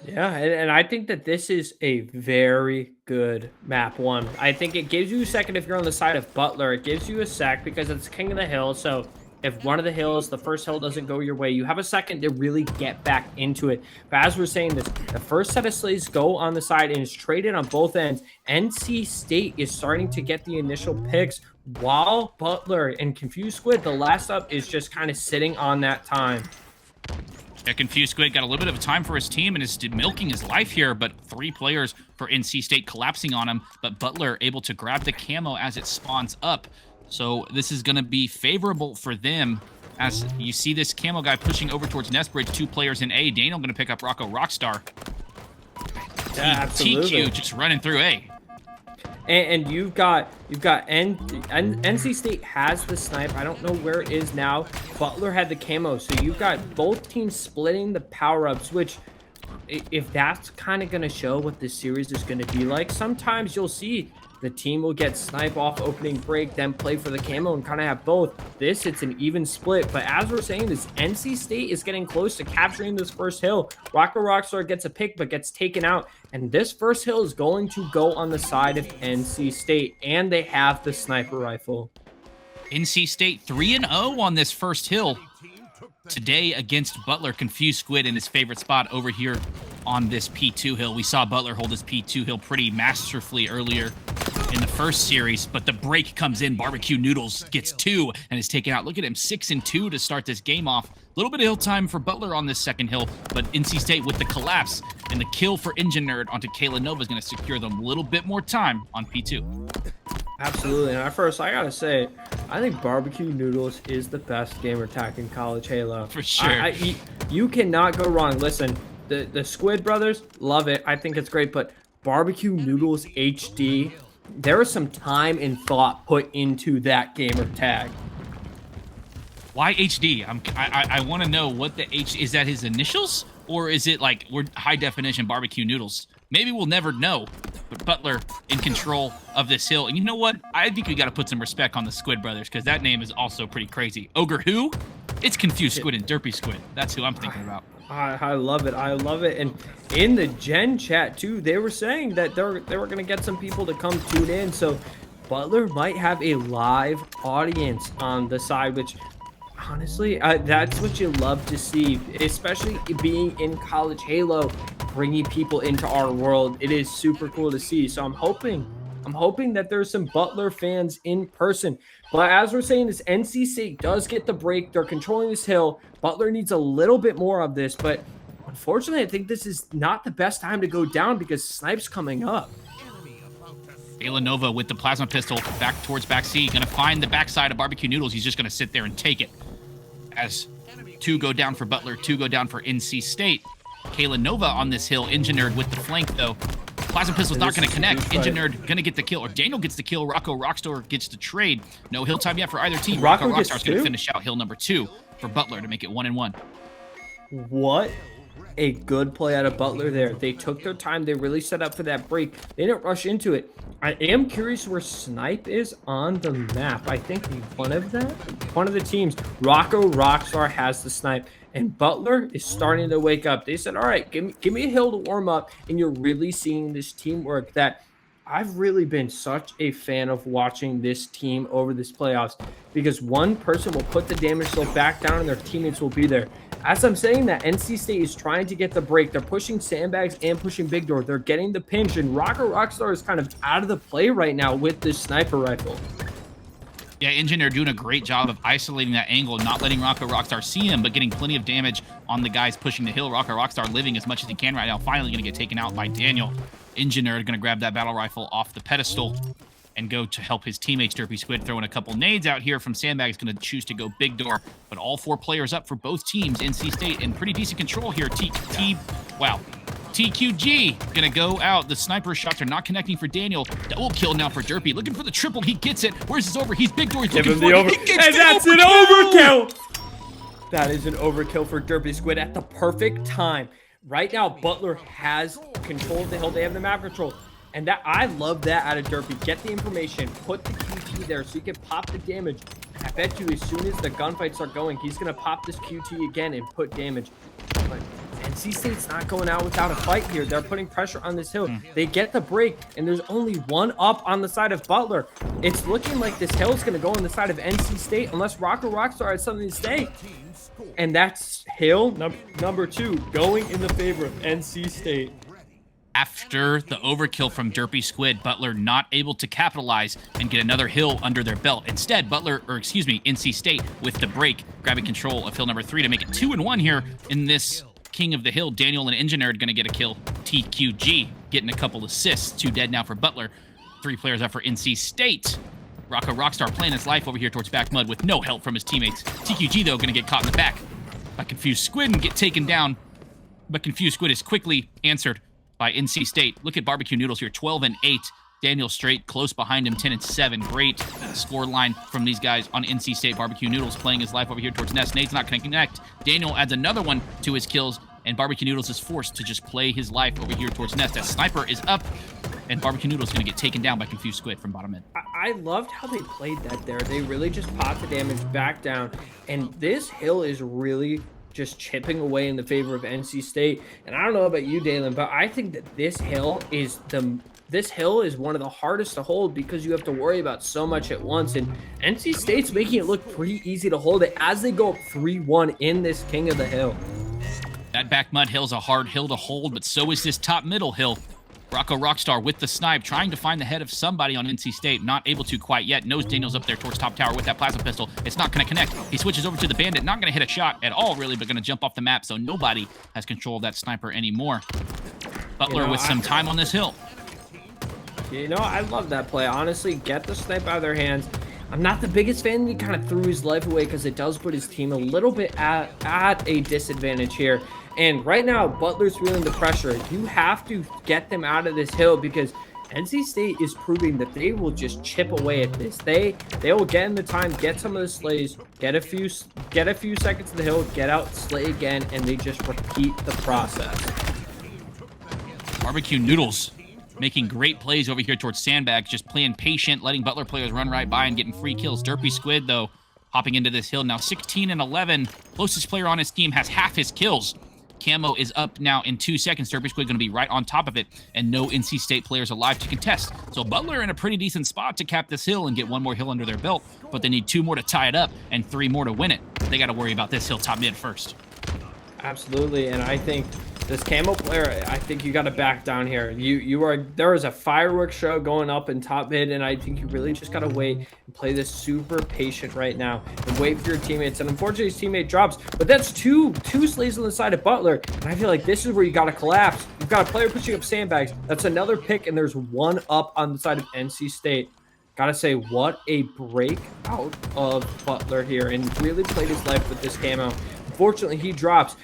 Yeah, and I think that this is a very good map one. I think it gives you a second if you're on the side of Butler. It gives you a sec because it's King of the Hill. So if one of the hills, the first hill doesn't go your way, you have a second to really get back into it. But as we're saying this, the first set of slays go on the side and is traded on both ends. NC State is starting to get the initial picks while Butler and Confused Squid, the last up, is just kind of sitting on that time. Yeah, Confused Squid got a little bit of time for his team and is milking his life here, but 3 players for NC State collapsing on him, but Butler able to grab the camo as it spawns up. So this is going to be favorable for them as you see this camo guy pushing over towards Nest Bridge, 2 players in A. Daniel going to pick up Rocco Rockstar. Yeah, absolutely. TQ just running through A. And you've got NC State has the snipe. I don't know where it is now. Butler had the camo, so you've got both teams splitting the power-ups, which if that's kind of going to show what this series is going to be like, sometimes you'll see the team will get snipe off opening break, then play for the camo and kind of have both. This, it's an even split. But as we're saying, this NC State is getting close to capturing this first hill. Rocco Rockstar gets a pick, but gets taken out. And this first hill is going to go on the side of NC State. And they have the sniper rifle. NC State 3-0 on this first hill today against Butler. Confused Squid in his favorite spot over here on this P2 hill. We saw Butler hold his P2 hill pretty masterfully earlier in the first series, but the break comes in. Barbecue Noodles gets 2 and is taken out. Look at him, 6-2 to start this game off. A little bit of hill time for Butler on this second hill, but NC State with the collapse and the kill for Engine Nerd onto Kayla Nova is going to secure them a little bit more time on P2. Absolutely. And at first, I gotta say, I think Barbecue Noodles is the best gamer tag in college Halo. For sure. You cannot go wrong. Listen, the Squid Brothers, love it. I think it's great, but Barbecue Noodles HD, there is some time and thought put into that gamer tag. Why HD? I want to know what the H is. That his initials, or is it like we're high definition Barbecue Noodles? Maybe we'll never know. But Butler in control of this hill, and you know what? I think we got to put some respect on the Squid Brothers because that name is also pretty crazy. Ogre who? It's Confused Squid and Derpy Squid. That's who I'm thinking about. I love it. I love it. And in the Gen chat too, they were saying that they were going to get some people to come tune in. So Butler might have a live audience on the side, which honestly, that's what you love to see, especially being in college Halo, bringing people into our world. It is super cool to see. So I'm hoping that there's some Butler fans in person. But as we're saying, this NC State does get the break. They're controlling this hill. Butler needs a little bit more of this, but unfortunately, I think this is not the best time to go down because Snipe's coming up. Nova with the plasma pistol back towards back C. Gonna find the backside of Barbecue Noodles. He's just gonna sit there and take it. As 2 go down for Butler, 2 go down for NC State. Kayla Nova on this hill. Engine Nerd with the flank, though. Plasma Pistol's not going to connect. Engine Nerd going to get the kill, or Daniel gets the kill. Rocco Rockstar gets the trade. No hill time yet for either team. Rocco Rockstar's going to finish out hill number 2 for Butler to make it 1-1. What a good play out of Butler there. They took their time. They really set up for that break. They didn't rush into it. I am curious where Snipe is on the map. I think one of the teams, Rocco Rockstar, has the snipe. And Butler is starting to wake up. They said, all right, give me a hill to warm up. And you're really seeing this teamwork that I've really been such a fan of watching this team over this playoffs, because one person will put the damage so back down and their teammates will be there. As I'm saying that, NC State is trying to get the break. They're pushing sandbags and pushing big door. They're getting the pinch, and Rocco Rockstar is kind of out of the play right now with this sniper rifle. Yeah, Engineer doing a great job of isolating that angle, not letting Rocco Rockstar see him, but getting plenty of damage on the guys pushing the hill. Rocco Rockstar living as much as he can right now. Finally going to get taken out by Daniel. Engineer going to grab that battle rifle off the pedestal and go to help his teammates. Derpy Squid throwing a couple nades out here from Sandbags, going to choose to go big door. But all 4 players up for both teams. NC State in pretty decent control here. TQG gonna go out. The sniper shots are not connecting for Daniel. Double kill now for Derpy. Looking for the triple. He gets it. Where's his over? He's big door. He's looking for it. And that's an overkill. That is an overkill for Derpy Squid at the perfect time. Right now, Butler has control of the hill. They have the map control. And that, I love that out of Derpy. Get the information, put the QT there so you can pop the damage. I bet you as soon as the gunfights start going, he's going to pop this QT again and put damage. But NC State's not going out without a fight here. They're putting pressure on this hill. They get the break, and there's only one up on the side of Butler. It's looking like this hill is going to go on the side of NC State unless Rockstar has something to say. And that's hill number 2 going in the favor of NC State. After the overkill from Derpy Squid, Butler not able to capitalize and get another hill under their belt. Instead, NC State with the break, grabbing control of hill number 3 to make it 2-1 here in this King of the Hill. Daniel and Engineer going to get a kill. TQG getting a couple assists. 2 dead now for Butler. 3 players up for NC State. Rockstar playing his life over here towards back mud with no help from his teammates. TQG, though, going to get caught in the back by Confused Squid and get taken down. But Confused Squid is quickly answered by NC State. Look at Barbecue Noodles here, 12-8. Daniel Straight close behind him, 10-7. Great score line from these guys on NC State. Barbecue Noodles playing his life over here towards Nest. Nate's not going to connect. Daniel adds another one to his kills, and Barbecue Noodles is forced to just play his life over here towards Nest. That Sniper is up, and Barbecue Noodles is going to get taken down by Confused Squid from bottom mid. I loved how they played that there. They really just popped the damage back down, and this hill is really just chipping away in the favor of NC State. And I don't know about you, Dalyn, but I think that this hill is one of the hardest to hold because you have to worry about so much at once. And NC State's making it look pretty easy to hold it as they go up 3-1 in this King of the Hill. That back mud hill is a hard hill to hold, but so is this top middle hill. Rockstar with the snipe, trying to find the head of somebody on NC State. Not able to quite yet. Knows Daniel's up there towards top tower with that plasma pistol. It's not going to connect. He switches over to the bandit. Not going to hit a shot at all, really, but going to jump off the map, so nobody has control of that sniper anymore. Butler with some time on this hill. I love that play. Honestly, get the snipe out of their hands. I'm not the biggest fan that he kind of threw his life away because it does put his team a little bit at a disadvantage here. And right now, Butler's feeling the pressure. You have to get them out of this hill because NC State is proving that they will just chip away at this. They will get in the time, get some of the slays, get a few seconds of the hill, get out, slay again, and they just repeat the process. Barbecue Noodles making great plays over here towards Sandbags, just playing patient, letting Butler players run right by and getting free kills. Derpy Squid, though, hopping into this hill now 16-11. Closest player on his team has half his kills. Camo is up now in 2 seconds. Derpy Squid going to be right on top of it, and no NC State players alive to contest. So Butler in a pretty decent spot to cap this hill and get 1 more hill under their belt, but they need 2 more to tie it up and 3 more to win it. They got to worry about this hill top mid first. Absolutely, and I think this Camo player, I think you got to back down here. There is a fireworks show going up in top mid, and I think you really just got to wait and play this super patient right now and wait for your teammates. And unfortunately, his teammate drops, but that's two slays on the side of Butler, and I feel like this is where you got to collapse. You've got a player pushing up Sandbags. That's another pick, and there's 1 up on the side of NC State. Gotta say, what a break out of Butler here, and really played his life with this Camo. Unfortunately, he drops.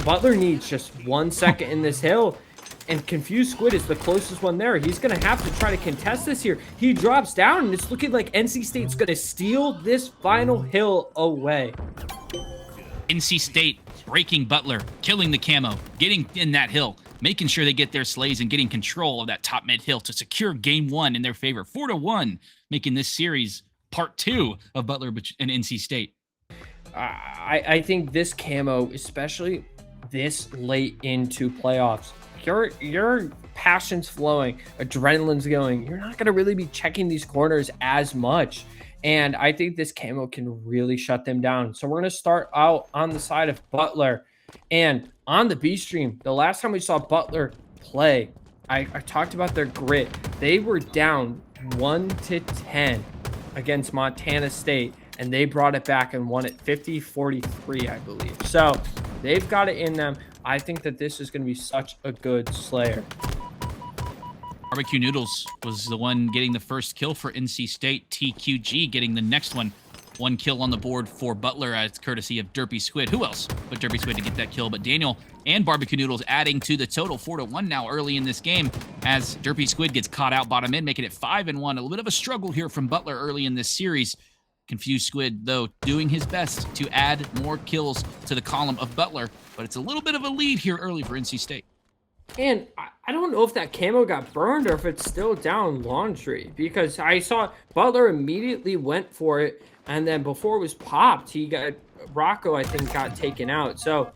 Butler needs just 1 second in this hill, and Confused Squid is the closest one there. He's going to have to try to contest this here. He drops down, and it's looking like NC State's going to steal this final hill away. NC State breaking Butler, killing the Camo, getting in that hill, making sure they get their slays and getting control of that top mid hill to secure game 1 in their favor. 4-1, making this series part 2 of Butler and NC State. I think this Camo, especially this late into playoffs, your passion's flowing, adrenaline's going. You're not going to really be checking these corners as much. And I think this Camo can really shut them down. So we're going to start out on the side of Butler. And on the B stream, the last time we saw Butler play, I talked about their grit. They were down 1-10 against Montana State, and they brought it back and won it 50-43, I believe. So they've got it in them. I think that this is going to be such a good Slayer. Barbecue Noodles was the one getting the first kill for NC State. TQG getting the next one. 1 kill on the board for Butler as courtesy of Derpy Squid. Who else but Derpy Squid to get that kill? But Daniel and Barbecue Noodles adding to the total. 4-1 now early in this game as Derpy Squid gets caught out bottom in, making it 5-1. A little bit of a struggle here from Butler early in this series. Confused Squid, though, doing his best to add more kills to the column of Butler, but it's a little bit of a lead here early for NC State. And I don't know if that Camo got burned or if it's still down laundry, because I saw Butler immediately went for it, and then before it was popped, Rocco, I think, got taken out. So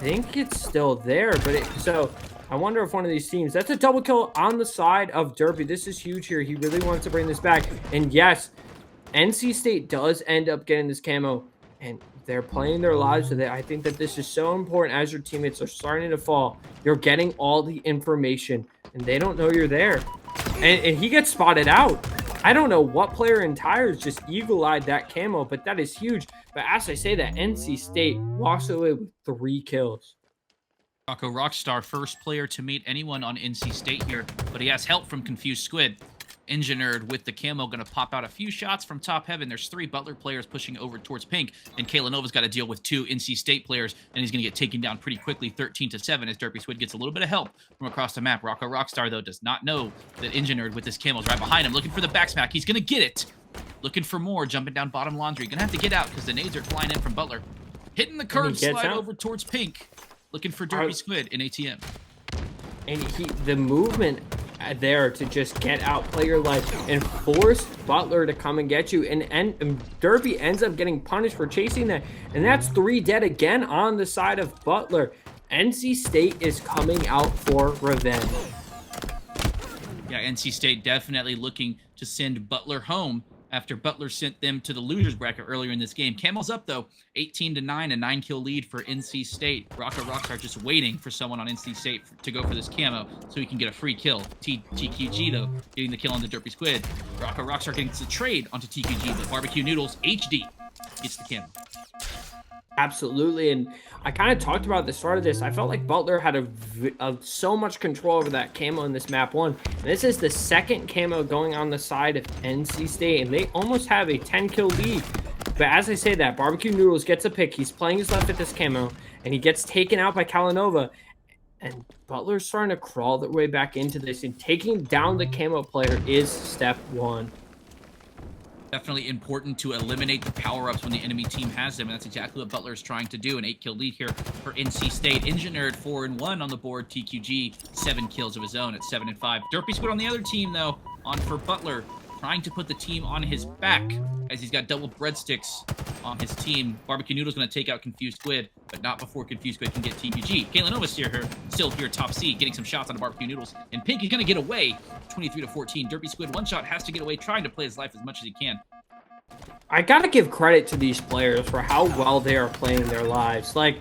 think it's still there, but so I wonder if one of these teams, that's a double kill on the side of Derpy. This is huge here. He really wants to bring this back. And yes, NC State does end up getting this camo, and they're playing their lives with it. I think that this is so important as your teammates are starting to fall. You're getting all the information, and they don't know you're there. And he gets spotted out. I don't know what player in Tires just eagle-eyed that camo, but that is huge. But as I say that, NC State walks away with 3 kills. Rocco Rockstar, first player to meet anyone on NC State here, but he has help from Confused Squid. Engineered with the camo, going to pop out a few shots from top heaven. There's 3 Butler players pushing over towards pink, and Kalanova's got to deal with 2 NC State players, and he's going to get taken down pretty quickly, 13-7, as Derpy Squid gets a little bit of help from across the map. Rocco Rockstar, though, does not know that Engineered with this camo is right behind him, looking for the backsmack. He's going to get it. Looking for more, jumping down bottom laundry. Going to have to get out because the nades are flying in from Butler. Hitting the curve slide over towards pink. Looking for Derpy Squid in ATM. And the movement there to just get out, play your life, and force Butler to come and get you. And Derpy ends up getting punished for chasing that. And that's 3 dead again on the side of Butler. NC State is coming out for revenge. Yeah, NC State definitely looking to send Butler home after Butler sent them to the losers bracket earlier in this game. Camel's up, though, 18-9, a 9-kill lead for NC State. Rocco Rockstar just waiting for someone on NC State to go for this camo so he can get a free kill. TQG, though, getting the kill on the Derpy Squid. Rocco Rockstar getting the trade onto TQG, but Barbecue Noodles HD gets the camo. Absolutely, and I kind of talked about at the start of this. I felt like Butler had so much control over that camo in this map 1. And this is the 2nd camo going on the side of NC State, and they almost have a 10-kill lead. But as I say that, Barbecue Noodles gets a pick. He's playing his left at this camo, and he gets taken out by Kalanova. And Butler's starting to crawl their way back into this, and taking down the camo player is step 1. Definitely important to eliminate the power-ups when the enemy team has them, and that's exactly what Butler is trying to do. An 8-kill lead here for NC State. Engineered 4-1 on the board. TQG 7 kills of his own at 7-5. Derpy Squid on the other team, though, on for Butler, trying to put the team on his back as he's got double breadsticks on his team. Barbecue Noodle's going to take out Confused Squid, but not before Confused Squid can get TQG. Kalanova's still here top C, getting some shots on the Barbecue Noodles, and Pink is going to get away 23-14. Derpy Squid, one shot, has to get away, trying to play his life as much as he can. I gotta give credit to these players for how well they are playing their lives. Like,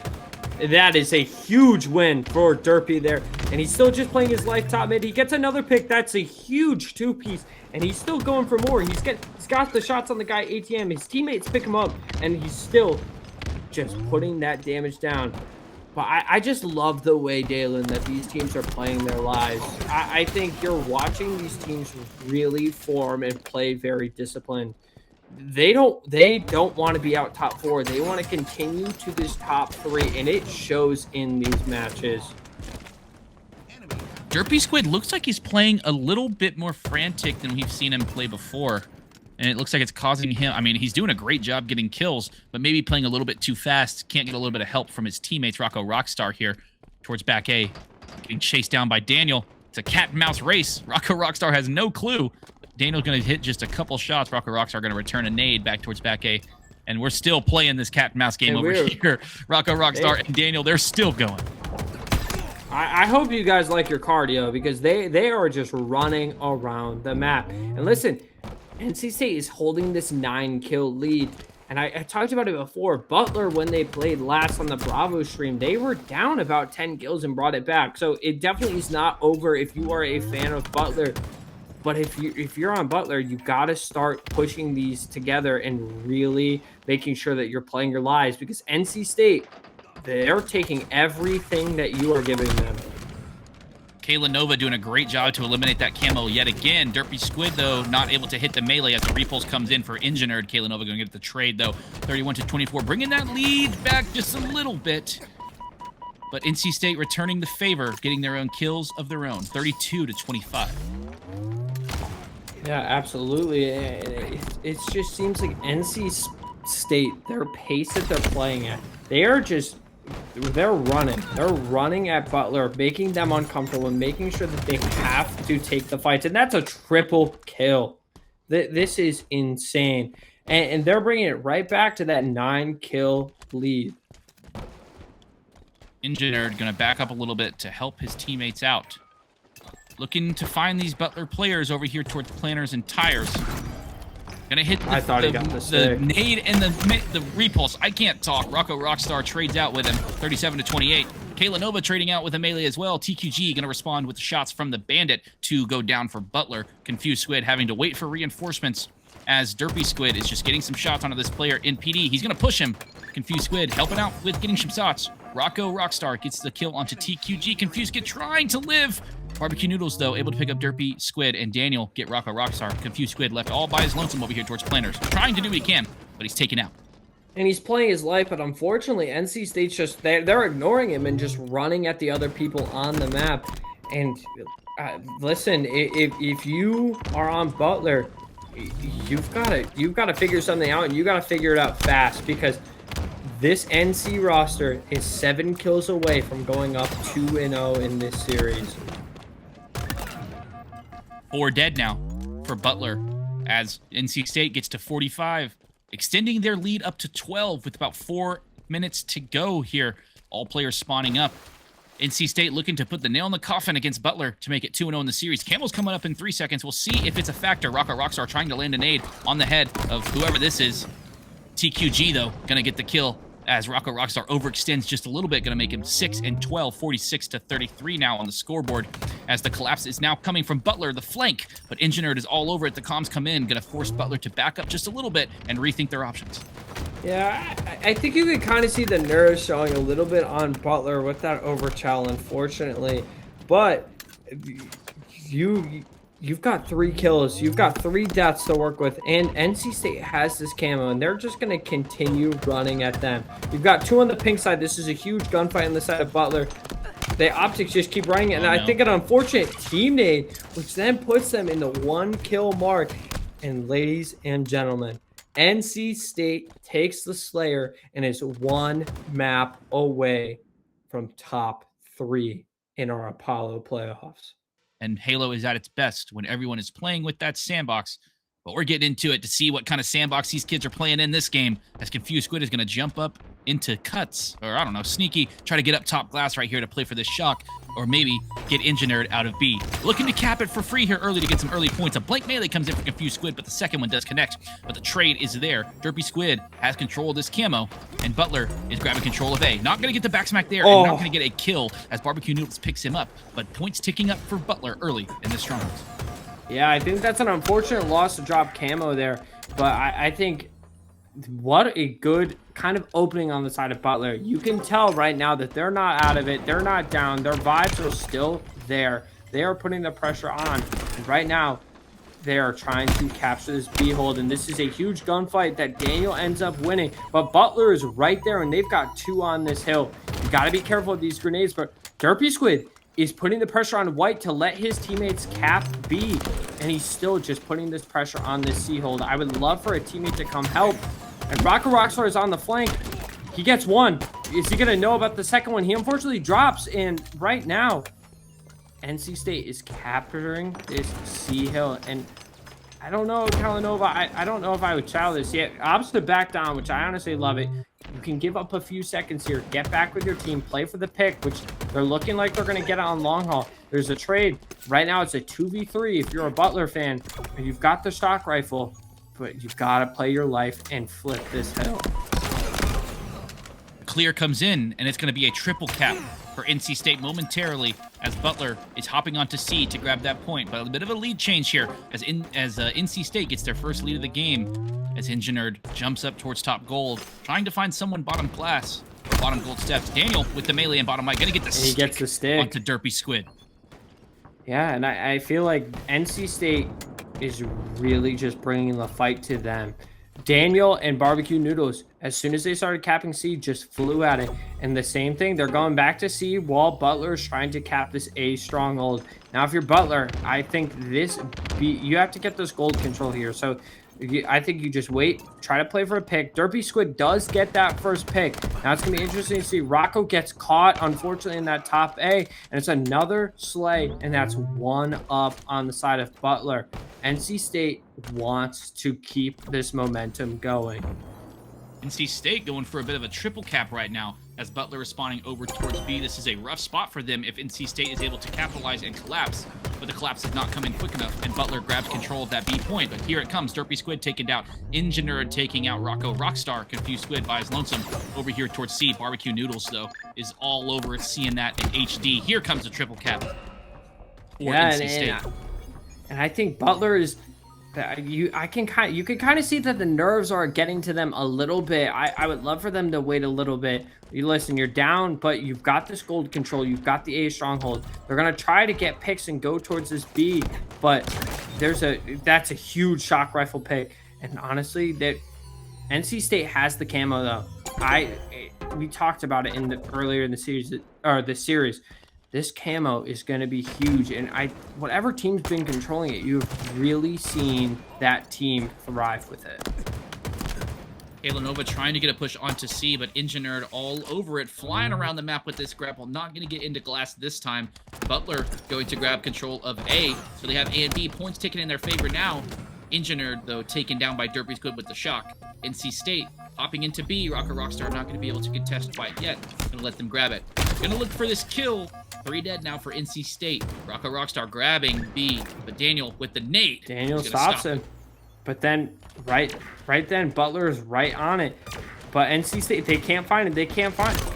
that is a huge win for Derpy there, and he's still just playing his life top mid. He gets another pick. That's a huge 2-piece, and he's still going for more. He's got the shots on the guy ATM. His teammates pick him up, and he's still just putting that damage down. But I just love the way, Dalyn, that these teams are playing their lives. I think you're watching these teams really form and play very disciplined. They don't want to be out top 4. They want to continue to this top 3, and it shows in these matches. Derpy Squid looks like he's playing a little bit more frantic than we've seen him play before. And it looks like it's causing him... I mean, he's doing a great job getting kills, but maybe playing a little bit too fast. Can't get a little bit of help from his teammates. Rocco Rockstar here towards back A. Getting chased down by Daniel. It's a cat and mouse race. Rocco Rockstar has no clue. Daniel's going to hit just a couple shots. Rocco Rockstar going to return a nade back towards back A. And we're still playing this cat and mouse game over here. Rocco Rockstar and Daniel, they're still going. I hope you guys like your cardio, because they are just running around the map. And listen, NC State is holding this 9-kill lead. And I talked about it before. Butler, when they played last on the Bravo stream, they were down about 10 kills and brought it back. So it definitely is not over if you are a fan of Butler. But if you're on Butler, you got to start pushing these together and really making sure that you're playing your lives, because NC State, they're taking everything that you are giving them. Kalanova doing a great job to eliminate that camo yet again. Derpy Squid, though, not able to hit the melee as the repulse comes in for Engineered. Kalanova going to get the trade, though. 31-24, bringing that lead back just a little bit. But NC State returning the favor, getting their own kills of their own. 32-25. Yeah, absolutely. It just seems like NC State, their pace that they're playing at, they're running. They're running at Butler, making them uncomfortable and making sure that they have to take the fights. And that's a triple kill. This is insane. And they're bringing it right back to that 9-kill lead. Engineer going to back up a little bit to help his teammates out. Looking to find these Butler players over here towards planners and tires. Gonna hit the nade and the repulse. I can't talk. Rocco Rockstar trades out with him, 37-28. Kayla Nova trading out with a melee as well. TQG gonna respond with the shots from the Bandit to go down for Butler. Confused Squid having to wait for reinforcements as Derpy Squid is just getting some shots onto this player in PD. He's gonna push him. Confused Squid helping out with getting some shots. Rocco Rockstar gets the kill onto TQG. Confused Squid trying to live. Barbecue Noodles, though, able to pick up Derpy Squid, and Daniel get Rocco Rockstar. Confused Squid left all by his lonesome over here towards planners. Trying to do what he can, but he's taken out. And he's playing his life, but unfortunately, NC State's just, they're ignoring him and just running at the other people on the map. And listen, if you are on Butler, you've got to figure something out, and you got to figure it out fast, because this NC roster is 7 kills away from going up 2-0 in this series. 4 dead now for Butler as NC State gets to 45, extending their lead up to 12 with about 4 minutes to go here. All players spawning up. NC State looking to put the nail in the coffin against Butler to make it 2-0 in the series. Camel's coming up in 3 seconds. We'll see if it's a factor. Rocco Rockstar trying to land a nade on the head of whoever this is. TQG, though, going to get the kill as Rocco Rockstar overextends just a little bit, going to make him 6-12, 46-33 now on the scoreboard, as the collapse is now coming from Butler, the flank, but Engineered is all over it. The comms come in, going to force Butler to back up just a little bit and rethink their options. Yeah, I think you can kind of see the nerves showing a little bit on Butler with that overchal, unfortunately, but you've got 3 kills, you've got 3 deaths to work with, and NC State has this camo, and they're just going to continue running at them. You've got 2 on the pink side. This is a huge gunfight on the side of Butler. The optics just keep running, and I think an unfortunate team nade, which then puts them in the 1 kill mark. And ladies and gentlemen, NC State takes the Slayer and is 1 map away from top 3 in our Apollo playoffs. And Halo is at its best when everyone is playing with that sandbox. But we're getting into it to see what kind of sandbox these kids are playing in this game, as Confused Squid is going to jump up into cuts, or I don't know, sneaky, try to get up top glass right here to play for this shock, or maybe get Engineered out of B. Looking to cap it for free here early to get some early points. A blank melee comes in for Confused Squid, but the second one does connect. But the trade is there. Derpy Squid has control of this camo, and Butler is grabbing control of A. Not going to get the backsmack there, and not going to get a kill as Barbecue Noodles picks him up, but points ticking up for Butler early in this stronghold. Yeah, I think that's an unfortunate loss to drop camo there, but I think what a good kind of opening on the side of Butler. You can tell right now that they're not out of it. They're not down. Their vibes are still there. They are putting the pressure on. And right now, they are trying to capture this B-hold. And this is a huge gunfight that Daniel ends up winning. But Butler is right there, and they've got 2 on this hill. You got to be careful with these grenades. But Derpy Squid is putting the pressure on White to let his teammates cap B. And he's still just putting this pressure on this C-hold. I would love for a teammate to come help. And Rocco Rockstar is on the flank. He gets 1. Is he going to know about the second one? He unfortunately drops. And right now, NC State is capturing this C-hill. And I don't know, Kalanova. I don't know if I would chow this yet. Opts to back down, which I honestly love it. You can give up a few seconds here. Get back with your team. Play for the pick, which they're looking like they're going to get it on long haul. There's a trade. Right now, it's a 2v3 if you're a Butler fan. And you've got the shock rifle. But you've got to play your life and flip this hill. Clear comes in, and it's going to be a triple cap for NC State momentarily as Butler is hopping onto C to grab that point. But a bit of a lead change here as NC State gets their first lead of the game as Engineered jumps up towards top gold, trying to find someone bottom glass or bottom gold steps. Daniel with the melee and bottom right, going to get the stick. He gets the stick onto Derpy Squid. Yeah, and I feel like NC State is really just bringing the fight to them. Daniel and Barbecue Noodles, as soon as they started capping C, just flew at it. And the same thing, they're going back to C while Butler is trying to cap this A stronghold. Now, if you're Butler, I think you have to get this gold control here. So I think you just wait, try to play for a pick. Derpy Squid does get that first pick. Now it's going to be interesting to see. Rocco gets caught, unfortunately, in that top A. And it's another slay, and that's 1 up on the side of Butler. NC State wants to keep this momentum going. NC State going for a bit of a triple cap right now. as Butler responding over towards B. This is a rough spot for them if NC State is able to capitalize and collapse, but the collapse is not coming quick enough, and Butler grabs control of that B point. But here it comes. Derpy Squid taken down. Engineer taking out Rocco Rockstar. Confused Squid by his lonesome over here towards C. Barbecue Noodles, though, is all over it, seeing that in HD. Here comes the triple cap for NC State. And I think Butler is... you can kind of see that the nerves are getting to them a little bit. I would love for them to wait a little bit. You listen, you're down, but you've got this gold control. You've got the A stronghold. They're gonna try to get picks and go towards this B, but that's a huge shock rifle pick. And honestly, that NC State has the camo though. We talked about it earlier in the series, or the series. This camo is going to be huge, and whatever team's been controlling it, you've really seen that team thrive with it. Kalanova trying to get a push onto C, but Engineered all over it, flying around the map with this grapple, not going to get into glass this time. Butler going to grab control of A, so they have A and B, points taken in their favor now. Engineered, though, taken down by Derpy Squid with the shock. NC State hopping into B, Rocker Rockstar not going to be able to contest quite yet. Going to let them grab it. Going to look for this kill. 3 dead now for NC State. Rocker Rockstar grabbing B, but Daniel with the nade. Daniel stops him. But then, right then, Butler is right on it. But NC State, they can't find him. They can't find him.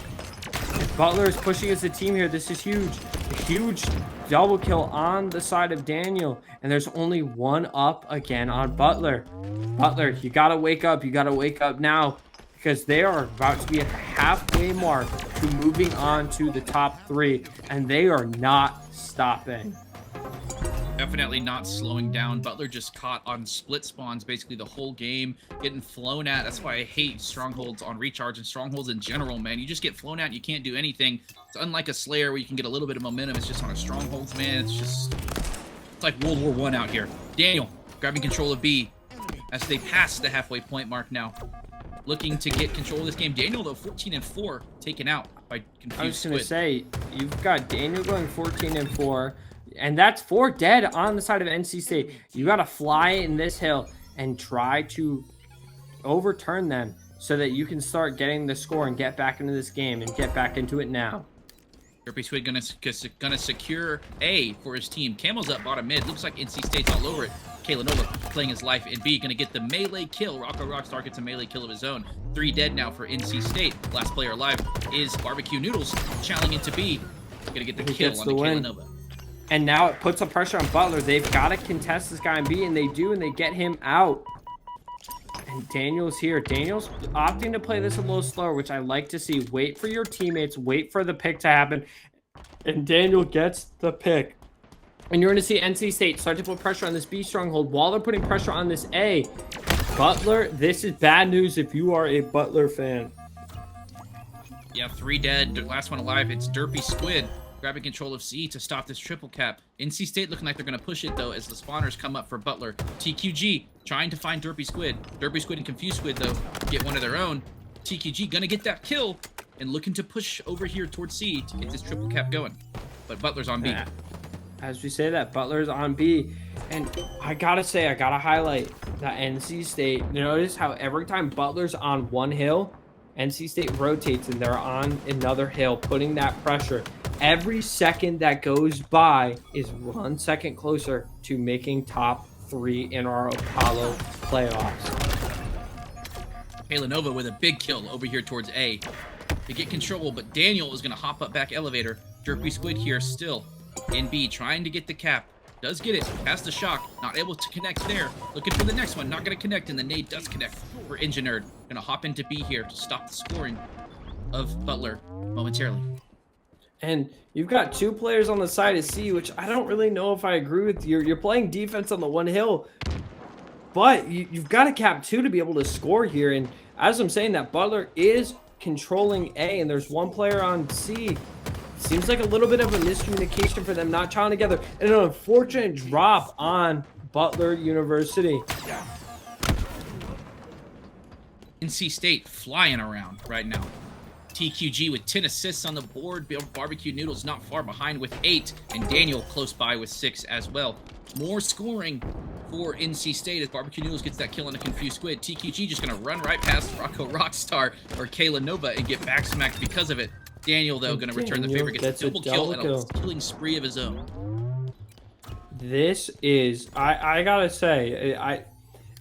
Butler is pushing as a team here. This is huge. A huge double kill on the side of Daniel. And there's only one up again on Butler. Butler, you got to wake up. You got to wake up now, because they are about to be at the halfway mark to moving on to the top 3, and they are not stopping. Definitely not slowing down. Butler just caught on split spawns basically the whole game, getting flown at. That's why I hate strongholds on recharge and strongholds in general, man. You just get flown at, you can't do anything. It's unlike a Slayer where you can get a little bit of momentum. It's just on a strongholds, man. It's like World War I out here. Daniel grabbing control of B as they pass the halfway point mark now. Looking to get control of this game. Daniel, though, 14-4, taken out by Confused Squid. I was going to say, you've got Daniel going 14-4, and that's 4 dead on the side of NC State. You got to fly in this hill and try to overturn them so that you can start getting the score and get back into this game and get back into it now. Derpy Squid gonna secure A for his team. Camel's up bottom mid. Looks like NC State's all over it. Kalanova playing his life in B, gonna get the melee kill. Rocco Rockstar gets a melee kill of his own. 3 dead now for NC State. Last player alive is Barbecue Noodles, challenging into B. Gonna get the kill on the Kalanova. And now it puts some pressure on Butler. They've got to contest this guy in B, and they do, and they get him out. And Daniel's here. Daniel's opting to play this a little slower, which I like to see. Wait for your teammates. Wait for the pick to happen. And Daniel gets the pick. And you're going to see NC State start to put pressure on this B stronghold while they're putting pressure on this A. Butler, this is bad news if you are a Butler fan. Yeah, 3 dead. Last one alive. It's Derpy Squid grabbing control of C to stop this triple cap. NC State looking like they're going to push it, though, as the spawners come up for Butler. TQG trying to find Derpy Squid. Derpy Squid and Confused Squid, though, get one of their own. TQG going to get that kill and looking to push over here towards C to get this triple cap going. But Butler's on B. Yeah. As we say that, Butler's on B. And I got to say, I got to highlight that NC State. Notice how every time Butler's on one hill, NC State rotates and they're on another hill, putting that pressure. Every second that goes by is 1 second closer to making top 3 in our Apollo playoffs. Kalanova with a big kill over here towards A to get control, but Daniel is going to hop up back elevator. Derpy Squid here still in B, trying to get the cap. Does get it, past the shock, not able to connect there. Looking for the next one, not going to connect, and the nade does connect for Engineered. Going to hop into B here to stop the scoring of Butler momentarily. And you've got 2 players on the side of C, which I don't really know if I agree with you. You're playing defense on the one hill, but you've got to cap 2 to be able to score here. And as I'm saying that, Butler is controlling A, and there's 1 player on C. Seems like a little bit of a miscommunication for them not trying together. And an unfortunate drop on Butler University. NC State flying around right now. TQG with 10 assists on the board. Barbecue Noodles not far behind with 8. And Daniel close by with 6 as well. More scoring for NC State as Barbecue Noodles gets that kill on a confused squid. TQG just going to run right past Rocco Rockstar or Kayla Nova and get back smacked because of it. Daniel, though, going to return the favor, gets a double kill and a killing spree of his own. This is, I gotta say,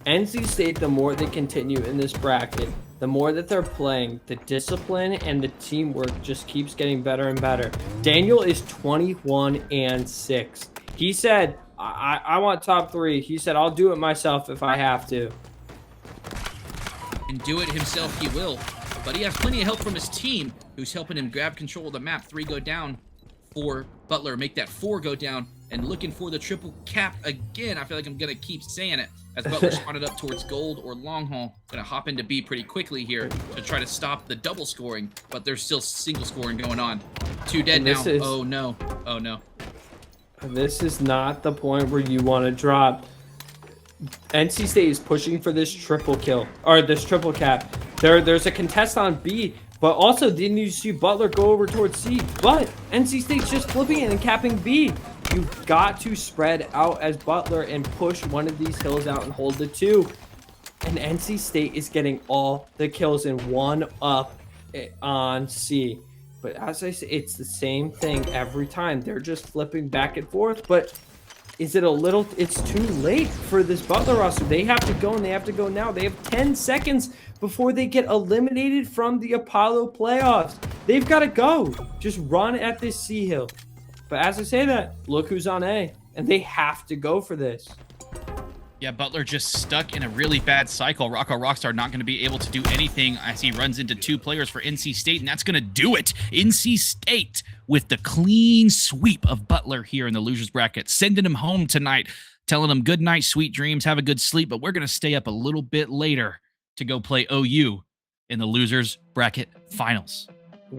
NC State, the more they continue in this bracket, the more that they're playing, the discipline and the teamwork just keeps getting better and better. Daniel is 21-6. He said, I want top 3. He said, I'll do it myself if I have to. And do it himself he will. But he has plenty of help from his team, who's helping him grab control of the map. 3 go down for Butler. Make that 4 go down. And looking for the triple cap again. I feel like I'm going to keep saying it. As Butler spotted up towards gold or long haul. Going to hop into B pretty quickly here to try to stop the double scoring. But there's still single scoring going on. 2 dead now. Oh, no. Oh, no. This is not the point where you want to drop. NC State is pushing for this triple kill. Or this triple cap. There's a contest on B. But also, didn't you see Butler go over towards C? But NC State's just flipping it and capping B. You've got to spread out as Butler and push one of these hills out and hold the 2. And NC State is getting all the kills in 1 up on C. But as I say, it's the same thing every time. They're just flipping back and forth. But is it a little... It's too late for this Butler roster. They have to go, and they have to go now. They have 10 seconds before they get eliminated from the Apollo playoffs. They've got to go. Just run at this C hill. But as I say that, look who's on A. And they have to go for this. Yeah, Butler just stuck in a really bad cycle. Rocco Rockstar not going to be able to do anything as he runs into 2 players for NC State, and that's going to do it. NC State with the clean sweep of Butler here in the losers bracket, sending him home tonight, telling him good night, sweet dreams, have a good sleep, but we're going to stay up a little bit later to go play OU in the losers bracket finals.